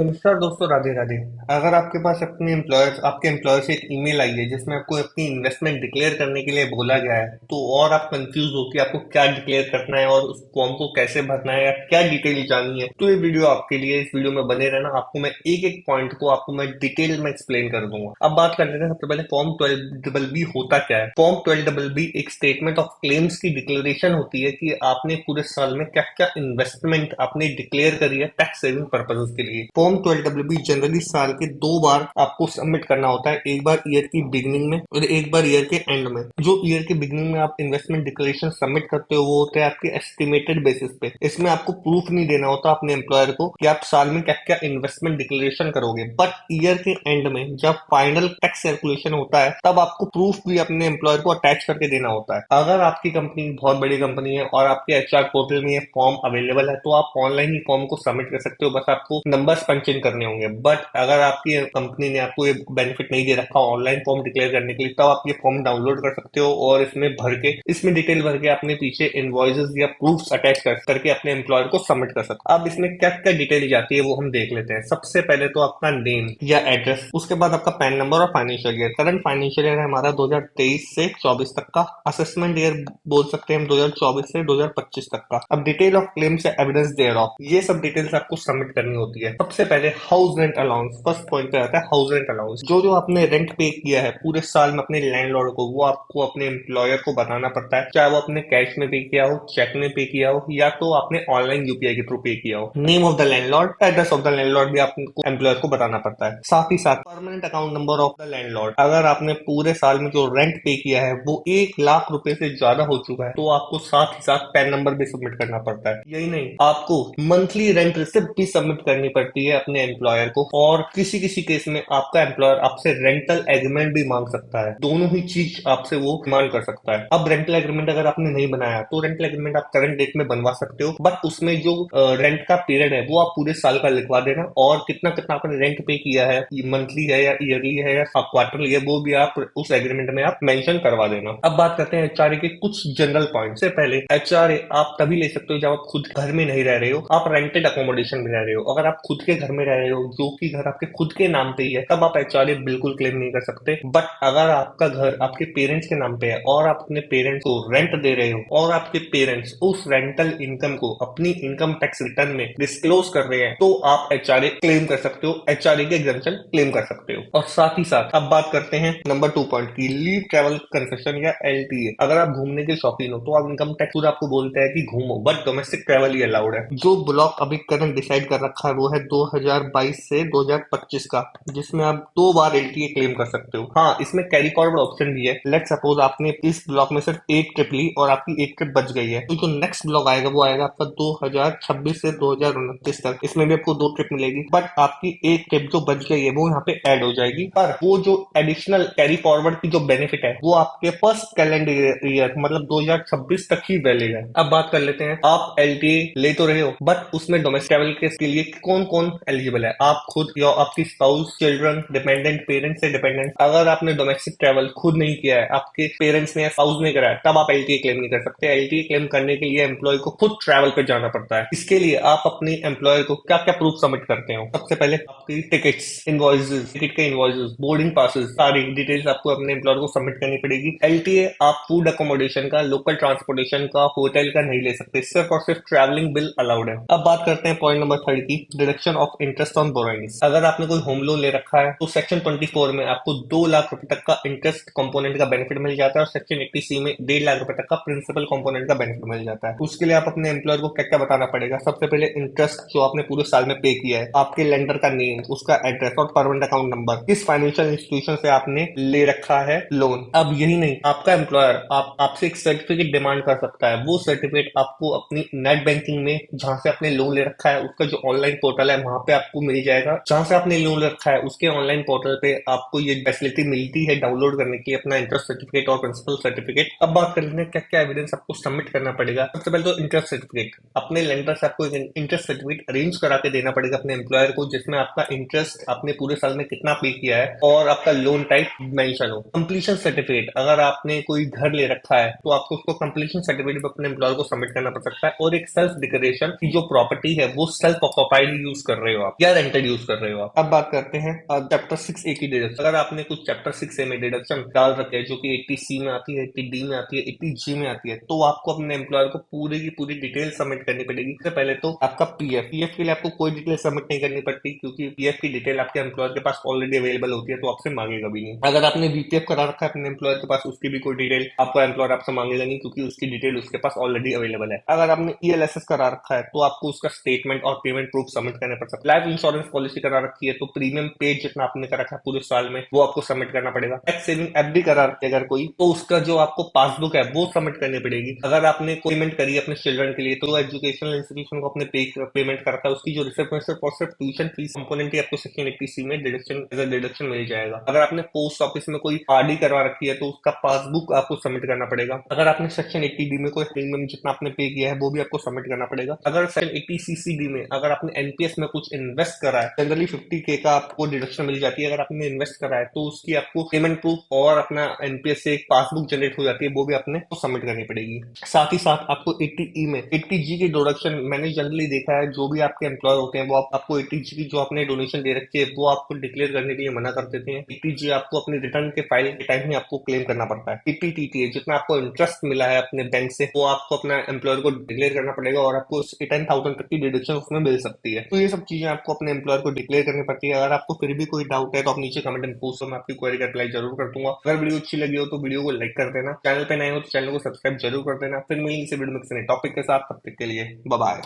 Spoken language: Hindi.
नमस्कार दोस्तों, राधे राधे। अगर आपके पास आपके एम्प्लॉयर से एक ईमेल आई है जिसमें आपको अपनी इन्वेस्टमेंट डिक्लेयर करने के लिए बोला गया है, तो और आप कंफ्यूज हो कि आपको क्या डिक्लेयर करना है और उस फॉर्म को कैसे भरना है या क्या डिटेल जाननी है, तो ये वीडियो आपके लिए। इस वीडियो में बने रहना। आपको मैं एक एक पॉइंट को आपको मैं डिटेल में एक्सप्लेन कर दूंगा। अब बात कर लेते हैं सबसे पहले फॉर्म 12BB होता क्या है। फॉर्म 12BB एक स्टेटमेंट ऑफ क्लेम्स की डिक्लेरेशन होती है कि आपने पूरे साल में क्या क्या इन्वेस्टमेंट आपने डिक्लेयर करी है टैक्स सेविंग पर्पजेस के लिए। फॉर्म 12BB जनरली साल के 2 बार आपको सबमिट करना होता है, एक बार ईयर की बिगनिंग में और एक बार ईयर के एंड में। जो ईयर के बिगनिंग में आप इन्वेस्टमेंट डिक्लेरेशन सबमिट करते हो वो होते हैं आपके एस्टिमेटेड बेसिस पे। इसमें आपको प्रूफ नहीं देना होता अपने एम्प्लॉयर को कि आप साल में क्या क्या इन्वेस्टमेंट डिक्लेरेशन करोगे, बट ईयर के एंड में जब फाइनल टैक्स कैलकुलेशन होता है तब आपको प्रूफ भी अपने एम्प्लॉयर को अटैच करके देना होता है। अगर आपकी कंपनी बहुत बड़ी कंपनी है और आपके एचआर पोर्टल में ये फॉर्म अवेलेबल है तो आप ऑनलाइन ही फॉर्म को सबमिट कर सकते हो, बस आपको नंबर्स पंच इन करने होंगे। बट अगर आपकी कंपनी ने आपको ये बेनिफिट नहीं दे रखा ऑनलाइन फॉर्म डिक्लेयर करने के लिए, तब आप ये फॉर्म डाउनलोड कर सकते हो और इसमें डिटेल भर के अपने पीछे इनवॉइसेस या प्रूफ्स अटैच करके अपने एम्प्लॉयर को सबमिट कर सकते हो। अब इसमें क्या क्या डिटेल जाती है वो हम देख लेते हैं। सबसे पहले तो आपका नेम या एड्रेस, उसके बाद आपका पैन नंबर और financial year. Current financial year है हमारा 2023 से 24 तक का। असेसमेंट ईयर बोल सकते हैं हम 2024 से 2025 तक का। अब डिटेल ऑफ क्लेम्स या एविडेंस देयर ऑफ, ये सब डिटेल्स आपको सबमिट करनी होती है। सबसे पहले house rent allowance, first point पे आता है हाउस रेंट अलाउंस। जो जो आपने रेंट पे किया है पूरे साल में अपने लैंडलॉर्ड को, वो आपको अपने एम्प्लॉयर को बताना पड़ता है, चाहे वो आपने कैश में पे किया हो, चेक में पे किया हो या तो आपने ऑनलाइन यूपीआई के थ्रू पे किया हो। Name of the landlord, address of the landlord भी आपको एम्प्लॉयर को बताना पड़ता है। साथ ही साथ permanent account number of the landlord. अगर आपने पूरे साल में जो रेंट पे किया है वो 1 लाख रुपए से ज्यादा हो चुका है तो आपको साथ ही साथ पैन नंबर भी सबमिट करना पड़ता है। यही नहीं, आपको मंथली रेंट रिसिप्ट भी सबमिट करनी पड़ती है अपने एम्प्लॉयर को, और किसी किसी केस में आपका एम्प्लॉयर आपसे रेंटल एग्रीमेंट भी मांग सकता है। दोनों ही चीज आपसे वो डिमांड कर सकता है। अब रेंटल एग्रीमेंट अगर आपने नहीं बनाया तो रेंटल एग्रीमेंट आप करंट डेट में बनवा सकते हो, बट उसमें जो रेंट का पीरियड है वो आप पूरे साल का लिखवा देना, और कितना कितना आपने रेंट पे किया है, मंथली है या ईयरली है या क्वार्टरली है, वो भी आप उस एग्रीमेंट में आप मेंशन करवा देना। अब बात करते हैं एचआरए के कुछ जनरल पॉइंट से। पहले एचआरए आप तभी ले सकते हो जब आप खुद घर में नहीं रह रहे हो, आप रेंटेड अकोमोडेशन में रह रहे हो। अगर आप खुद के घर में रह रहे हो जो कि घर आपके खुद के नाम पे ही है, तब आप एचआरए बिल्कुल क्लेम नहीं कर सकते। बट अगर आपका घर आपके पेरेंट्स के नाम पे है और आप अपने पेरेंट्स को रेंट दे रहे हो और आपके पेरेंट्स उस रेंटल इनकम को अपनी इनकम टैक्स रिटर्न में डिस्क्लोज कर रहे हैं, तो आप एचआरए क्लेम कर सकते हो, एचआरए के एग्जम्पशन क्लेम कर सकते हो। और साथ ही साथ अब बात करते हैं नंबर 2 पॉइंट की, लीव ट्रैवल कंसेशन या एलटीए। अगर आप घूमने के शौकीन हो तो आप इनकम टैक्स खुद आपको बोलता है कि घूमो, but domestic travel he allowed है। जो ब्लॉक अभी करंट डिसाइड कर रखा है वो है 2022 से 2025 का, जिसमें आप 2 बार एलटीए क्लेम कर सकते हो। हाँ, इसमें कैरी फॉरवर्ड ऑप्शन भी है। लेट सपोज आपने इस ब्लॉक में सिर्फ एक ट्रिप ली और आपकी एक ट्रिप बच गई है, तो जो नेक्स्ट ब्लॉक आएगा वो आएगा आपका 2026 से 2029 तक। इसमें भी आपको 2 ट्रिप मिलेगी, बट आपकी एक ट्रिप जो बच गई है वो यहाँ पे ऐड हो जाएगी। पर वो जो एडिशनल कैरी फॉरवर्ड की जो बेनिफिट है वो आपके फर्स्ट कैलेंडर ईयर मतलब 2026 तक ही वैलिड है। अब बात कर लेते हैं, आप एलटीए ले तो रहे हो बट उसमें डोमेस्टिक ट्रैवल के लिए कौन कौन एलिजिबल है। आप खुद या आपकी स्पाउस, चिल्ड्रन, डिपेंडेंट, पेरेंट्स से डिपेंडेंट। अगर आपने डोमेस्टिक ट्रैवल खुद नहीं किया है, आपके पेरेंट्स ने या स्पाउस ने करा है, तब आप एलटीए क्लेम नहीं कर सकते। एलटीए क्लेम करने के लिए एम्प्लॉय को खुद ट्रैवल पे जाना पड़ता है। इसके लिए आप अपने एम्प्लॉयर को क्या क्या प्रूफ सबमिट करते हो। सबसे पहले आपकी टिकट्स, इनवॉइसेस, टिकट के इनवॉइसेस, बोर्डिंग पासेस, सारी डिटेल्स आपको अपने एम्प्लॉयर को सबमिट करनी पड़ेगी। एलटीए आप फूड अकोमोडेशन का, लोकल ट्रांसपोर्टेशन का, होटल का नहीं ले सकते, सिर्फ और सिर्फ ट्रैवलिंग बिल अलाउड है। अब बात करते हैं पॉइंट नंबर 3 की, deduction of interest on borrowings. अगर आपने कोई होम लोन ले रखा है तो सेक्शन 24 में आपको 2 लाख रुपए तक का इंटरेस्ट कंपोनेंट का बेनिफिट मिल जाता है, और सेक्शन 80C में 1.5 लाख रुपए तक का प्रिंसिपल कंपोनेंट का बेनिफिट मिल जाता है। उसके लिए आप अपने एम्प्लॉयर को क्या क्या बताना पड़ेगा। सबसे पहले इंटरेस्ट जो आपने पूरे साल में पे किया है, आपके लेंडर का नेम, उसका एड्रेस और परमानेंट अकाउंट नंबर, किस फाइनेंशियल इंस्टीट्यूशन से आपने ले रखा है लोन। अब यही नहीं, आपका एम्प्लॉयर आपसे एक सर्टिफिकेट डिमांड कर सकता है। वो सर्टिफिकेट आपको अपनी नेट बैंकिंग में जहां से आपने लोन ले रखा है उसका जो ऑनलाइन पोर्टल है वहां पे आपको मिल जाएगा। जहां से आपने लोन ले रखा है उसके ऑनलाइन पोर्टल पे आपको ये फैसिलिटी मिलती है डाउनलोड करने की अपना इंटरेस्ट सर्टिफिकेट और प्रिंसिपल सर्टिफिकेट। अब बात कर लेते हैं क्या क्या एविडेंस आपको सबमिट करना पड़ेगा। सबसे पहले तो इंटरेस्ट सर्टिफिकेट, अपने लेंडर से आपको एक इंटरेस्ट सर्टिफिकेट अरेंज करा के देना पड़ेगा अपने एम्प्लॉयर को, जिसमें आपका इंटरेस्ट आपने पूरे साल में कितना पे किया है और आपका लोन टाइप मेंशन हो। कंप्लीशन सर्टिफिकेट, अगर आपने कोई घर ले रखा है तो आपको उसको कंप्लीशन सर्टिफिकेट अपने एम्प्लॉयर को सबमिट करना पड़ सकता है। और एक सेल्फ डिक्लेरेशन की जो प्रॉपर्टी है वो सेल्फ ऑक्यूपाइड यूज कर रहे रहे हो आप या रेंटेड यूज कर रहे हो आप। अब बात करते हैं चैप्टर 6A की डिडक्शन। अगर आपने कुछ चैप्टर 6A में डिडक्शन डाल रखे हैं जो कि 80C में आती है, 80D में आती है, 80G में आती है, तो आपको अपने एम्प्लॉयर को पूरी की पूरी डिटेल सबमिट करनी पड़ेगी। सबसे पहले तो आपका पीएफ पीएफ के लिए आपको कोई डिटेल सबमिट नहीं करनी पड़ती, क्योंकि पीएफ की डिटेल आपके एम्प्लॉयर के पास ऑलरेडी अवेलेबल होती है, तो आपसे मांगेगा भी नहीं। अगर आपने बीपीएफ करा रखा है अपने एम्प्लॉयर के पास, उसकी भी कोई डिटेल आपका एम्प्लॉयर आपसे मांगेगा नहीं, क्योंकि उसकी डिटेल उसके पास ऑलरेडी अवेलेबल है। अगर आपने ईएलएसएस करा रखा है तो आपको उसका स्टेटमेंट और पेमेंट प्रूफ सबमिट करने पड़ सकते हैं। लाइफ इंश्योरेंस पॉलिसी करा रखी है तो प्रीमियम पे जितना आपने करा रखा है पूरे साल में वो आपको सबमिट करना पड़ेगा। टैक्स सेविंग एफडी करा रखी है अगर कोई, तो उसका जो आपको पासबुक है वो सबमिट करनी पड़ेगी। अगर आपने कोई पेमेंट करी है अपने चिल्ड्रन के लिए तो एजुकेशनल इंस्टीट्यूशन को अपने पेमेंट करता है, उसकी जो रिसिप्ट में सिर्फ और सिर्फ ट्यूशन फीस कंपोनेंट ही आपको सेक्शन 80C में डिडक्शन एज अ डिडक्शन मिल जाएगा। अगर आपने पोस्ट ऑफिस में कोई आरडी करवा रखी है तो उसका पासबुक आपको सबमिट करना पड़ेगा। अगर आपने सेक्शन 80D में कोई प्रीमियम जितना आपने पे किया है वो भी आपको सबमिट करना पड़ेगा। अगर सेक्शन 80CCD में अगर आपने एनपीएस में कुछ इन्वेस्ट करा है, जनरली 50K का आपको डिडक्शन मिल जाती है। अगर आपने इन्वेस्ट करा है तो उसकी आपको पेमेंट प्रूफ और अपना एनपीएस से एक पासबुक जनरेट हो जाती है, वो भी आपने सबमिट करनी पड़ेगी। साथ ही साथ आपको 80E में 80G की डिडक्शन मैंने जनरली देखा है, जो भी आपके एम्प्लॉय होते हैं वो आपको 80G की जो आपने डोनेशन दे रखी है वो आपको डिक्लेयर करने के लिए मना कर देते हैं। 80G आपको अपनी रिटर्न के फाइल के टाइम ही आपको क्लेम करना पड़ता है। 80TTA जितना आपको इंटरेस्ट मिला है अपने बैंक से वो आपको अपना एम्प्लॉयर को डिक्लेयर करना पड़ेगा और आपको 10,000 तक की डिडक्शन उसमें मिल सकती है। तो ये सब चीजें आपको अपने एम्प्लॉयर को डिक्लेयर करनी पड़ती है। अगर आपको फिर भी कोई डाउट है तो आप नीचे कमेंट में पूछ, मैं आपकी क्वेरी का रिप्लाई जरूर कर दूंगा। अगर वीडियो अच्छी लगी हो तो वीडियो को लाइक कर देना, चैनल पे नए हो तो चैनल को सब्सक्राइब जरूर कर देना। फिर मिलेंगे इसी वीडियो में किसी नए टॉपिक के साथ, तब तक के लिए बाय बाय।